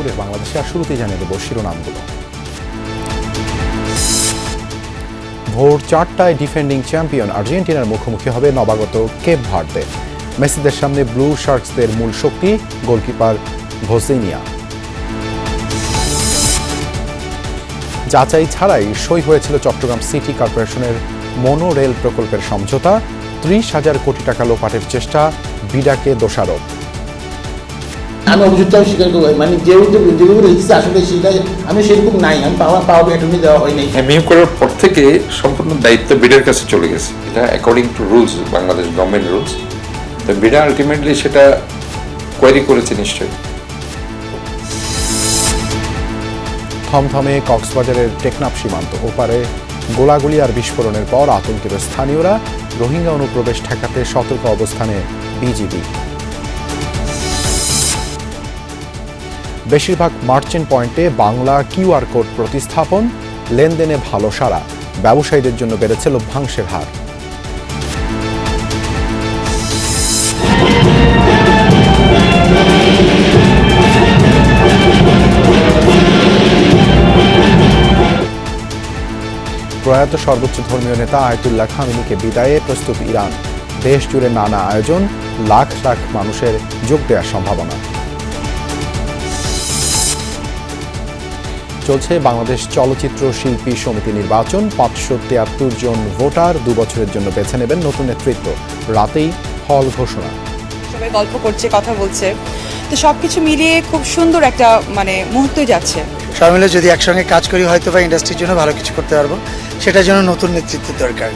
দুপুরে বাংলাদেশে আর শুরুতেই জানিয়ে দেব শিরোনামগুলো। ভোর 4টায় ডিফেন্ডিং চ্যাম্পিয়ন আর্জেন্টিনার মুখোমুখি হবে নবাগত কেপ ভার্দে। মেসিদের সামনে ব্লু শার্কসদের মূল শক্তি গোলকিপার ভোসিনিয়া। যাচাই ছাড়াই সই হয়েছিল চট্টগ্রাম সিটি কর্পোরেশনের মোনো রেল প্রকল্পের সমঝোতা। 30,000 কোটি টাকা লোপাটের চেষ্টা, বিডাকে দোষারোপ। আমি অভিযোগটাও স্বীকার করবো, মানে যেগুলো লিখছে আসলে সেটা আমি সেরকম নাই, আমি পাওয়া অ্যাটর্নি দেওয়া হয়নি। নিয়োগ করার পর থেকে সম্পূর্ণ দায়িত্ব বিডার কাছে চলে গেছে, এটা according to rules, Bangladesh government rules. তো বিডা আলটিমেটলি সেটা কোয়ারি করেছে নিশ্চয়ই। থমথমে কক্সবাজারের টেকনাফ সীমান্ত ওপারে গোলাগুলি আর বিস্ফোরণের পর আতঙ্কিত স্থানীয়রা। রোহিঙ্গা অনুপ্রবেশ ঠেকাতে সতর্ক অবস্থানে বিজিবি। বেশিরভাগ মার্চেন্ট পয়েন্টে বাংলা কিউআর কোড প্রতিস্থাপন, লেনদেনে ভালো সাড়া, ব্যবসায়ীদের জন্য বেড়েছে লভ্যাংশের হার। প্রয়াত সর্বোচ্চ ধর্মীয় নেতা আয়াতুল্লাহ খামেনিকে বিদায়ে প্রস্তুত ইরান। দেশ জুড়ে নানা আয়োজন, লাখ লাখ মানুষের যোগ দেওয়ার সম্ভাবনা। চলছে বাংলাদেশ চলচ্চিত্র শিল্পী সমিতি নির্বাচন। 573 জন ভোটার 2 বছরের জন্য বেছে নেবেন নতুন নেতৃত্ব। রাতেই ফল ঘোষণা। সবাই গল্প করছে, কথা বলছে, তো সবকিছু মিলিয়ে খুব সুন্দর একটা মুহূর্ত যাচ্ছে। সবাই মিলে যদি একসঙ্গে কাজ করি হয়তো বা ইন্ডাস্ট্রির জন্য ভালো কিছু করতে পারবো, সেটার জন্য নতুন নেতৃত্বের দরকার।